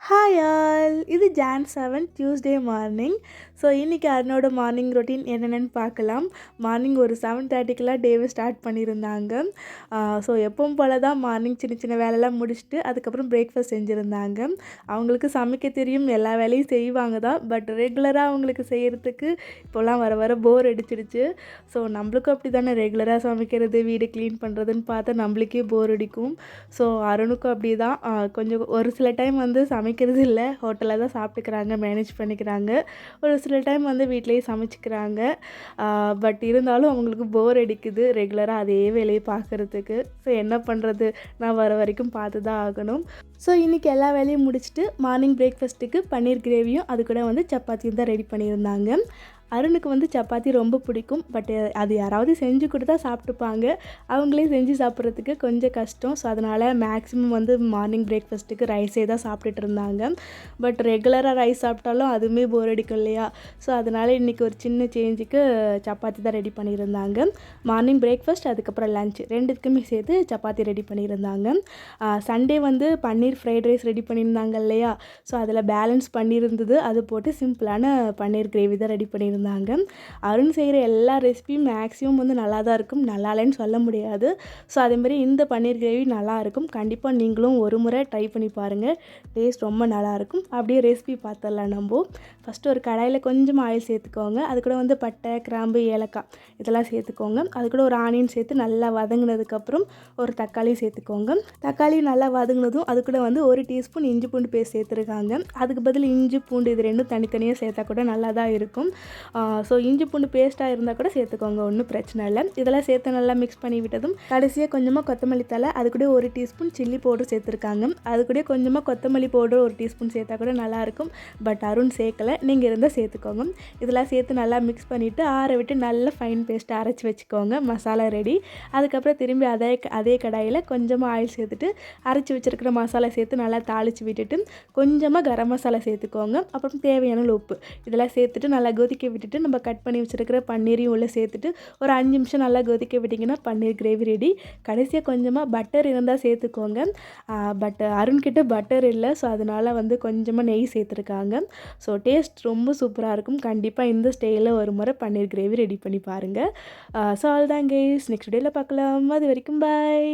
Hi all, இது John 7 Tuesday morning. So இன்றைக்கி அருணோட morning routine என்னென்னு பார்க்கலாம். மார்னிங் ஒரு 7:30க்கெலாம் டேவை ஸ்டார்ட் பண்ணியிருந்தாங்க. ஸோ எப்பவும் போல் தான் மார்னிங் சின்ன சின்ன வேலைலாம் முடிச்சுட்டு அதுக்கப்புறம் பிரேக்ஃபாஸ்ட் செஞ்சுருந்தாங்க. அவங்களுக்கு சமைக்க தெரியும், எல்லா வேலையும் செய்வாங்க தான். பட் ரெகுலராக அவங்களுக்கு செய்கிறதுக்கு இப்போல்லாம் வர வர போர் அடிச்சிடுச்சு. ஸோ நம்மளுக்கும் அப்படி தானே, ரெகுலராக சமைக்கிறது வீடு க்ளீன் பண்ணுறதுன்னு பார்த்தா நம்மளுக்கே போர் அடிக்கும். ஸோ அருணுக்கும் அப்படி தான். கொஞ்சம் ஒரு சில டைம் வந்து சமைக்கிறது இல்லை, ஹோட்டலில் தான் சாப்பிட்டுக்கிறாங்க, மேனேஜ் பண்ணிக்கிறாங்க. ஒரு சில டைம் வந்து வீட்டிலேயே சமைச்சிக்கிறாங்க. பட் இருந்தாலும் அவங்களுக்கு போர் அடிக்குது ரெகுலராக அதே வேலையை பார்க்குறதுக்கு. ஸோ என்ன பண்ணுறது, நான் வர வரைக்கும் பார்த்து தான் ஆகணும். ஸோ இன்றைக்கி எல்லா வேலையும் முடிச்சுட்டு மார்னிங் பிரேக்ஃபாஸ்ட்டுக்கு பன்னீர் கிரேவியும் அது கூட வந்து சப்பாத்தியும் தான் ரெடி பண்ணியிருந்தாங்க. அருணுக்கு வந்து சப்பாத்தி ரொம்ப பிடிக்கும். பட் அது யாராவது செஞ்சு கொடுத்தா சாப்பிட்டுப்பாங்க. அவங்களே செஞ்சு சாப்பிட்றதுக்கு கொஞ்சம் கஷ்டம். ஸோ அதனால் மேக்ஸிமம் வந்து மார்னிங் பிரேக்ஃபாஸ்ட்டுக்கு ரைஸே தான் சாப்பிட்டுட்டு இருந்தாங்க. பட் ரெகுலராக ரைஸ் சாப்பிட்டாலும் அதுவுமே போர் அடிக்கும் இல்லையா? ஸோ அதனால் இன்றைக்கி ஒரு சின்ன சேஞ்சுக்கு சப்பாத்தி தான் ரெடி பண்ணியிருந்தாங்க. மார்னிங் பிரேக்ஃபாஸ்ட் அதுக்கப்புறம் லன்ச் ரெண்டுத்துக்குமே சேர்த்து சப்பாத்தி ரெடி பண்ணியிருந்தாங்க. சண்டே வந்து பன்னீர் ஃப்ரைட் ரைஸ் ரெடி பண்ணியிருந்தாங்க இல்லையா? ஸோ அதில் பேலன்ஸ் பண்ணியிருந்தது, அது போட்டு சிம்பிளான பன்னீர் கிரேவி தான் ரெடி பண்ணியிருந்தாங்க. அருண் செய்கிற எல்லா ரெசிபியும் மேக்ஸிமம் வந்து நல்லா தான் இருக்கும், நல்லா இல்லைன்னு சொல்ல முடியாது. ஸோ அதேமாதிரி இந்த பன்னீர் கிரேவி நல்லா இருக்கும். கண்டிப்பாக நீங்களும் ஒரு முறை ட்ரை பண்ணி பாருங்கள், டேஸ்ட் ரொம்ப நல்லாயிருக்கும். அப்படியே ரெசிபி பார்த்துடலாம். நம்ம ஃபஸ்ட்டு ஒரு கடாயில் கொஞ்சம் ஆயில் சேர்த்துக்கோங்க. அது கூட வந்து பட்டை, கிராம்பு, ஏலக்காய் இதெல்லாம் சேர்த்துக்கோங்க. அது கூட ஒரு ஆனியன் சேர்த்து நல்லா வதங்கினதுக்கப்புறம் ஒரு தக்காளி சேர்த்துக்கோங்க. தக்காளி நல்லா வதங்கினதும் அது கூட வந்து 1 டீஸ்பூன் இஞ்சி பூண்டு பேஸ்ட் சேர்த்துருக்காங்க. அதுக்கு பதில் இஞ்சி பூண்டு இது ரெண்டும் தனித்தனியாக சேர்த்தா கூட நல்லா தான் இருக்கும். ஸோ இஞ்சி பூண்டு பேஸ்ட்டாக இருந்தால் கூட சேர்த்துக்கோங்க, ஒன்றும் பிரச்சனை இல்லை. இதெல்லாம் சேர்த்து நல்லா மிக்ஸ் பண்ணி விட்டதும் கடைசியாக கொஞ்சமாக கொத்தமல்லி தழை, அது கூட 1 டீஸ்பூன் சில்லி பவுடர் சேர்த்துருக்காங்க. அது கூட கொஞ்சமாக கொத்தமல்லி பவுடர் 1 டீஸ்பூன் சேர்த்தா கூட நல்லாயிருக்கும். பட் அருண் சேர்க்கலை, நீங்கள் இருந்தால் சேர்த்துக்கோங்க. இதெல்லாம் சேர்த்து நல்லா மிக்ஸ் பண்ணிவிட்டு ஆற விட்டு நல்லா ஃபைன் பேஸ்ட்டை அரைச்சி வச்சுக்கோங்க. மசாலா ரெடி. அதுக்கப்புறம் திரும்பி அதே கடாயில் கொஞ்சமாக ஆயில் சேர்த்துட்டு அரைச்சி வச்சுருக்கிற மசாலா சேர்த்து நல்லா தாளித்து விட்டுட்டு கொஞ்சமாக கரம் மசாலா சேர்த்துக்கோங்க. அப்புறம் தேவையான உப்பு இதெல்லாம் சேர்த்துட்டு நல்லா கொதிக்க விட்டுட்டு நம்ம கட் பண்ணி வச்சுருக்கிற பன்னீரையும் உள்ளே சேர்த்துட்டு ஒரு 5 நிமிஷம் நல்லா கொதிக்க விட்டிங்கன்னா பன்னீர் கிரேவி ரெடி. கடைசியாக கொஞ்சமாக பட்டர் இருந்தால் சேர்த்துக்கோங்க. பட் அருண்கிட்ட பட்டர் இல்லை, ஸோ அதனால் வந்து கொஞ்சமாக நெய் சேர்த்துருக்காங்க. ஸோ டேஸ்ட் ரொம்ப சூப்பராக இருக்கும். கண்டிப்பாக இந்த ஸ்டைலில் ஒரு முறை பன்னீர் கிரேவி ரெடி பண்ணி பாருங்கள். ஸோ அவ்வளோதான் கைஸ், நெக்ஸ்ட் டேயில் பார்க்கலாம். அது வரைக்கும் பாய்.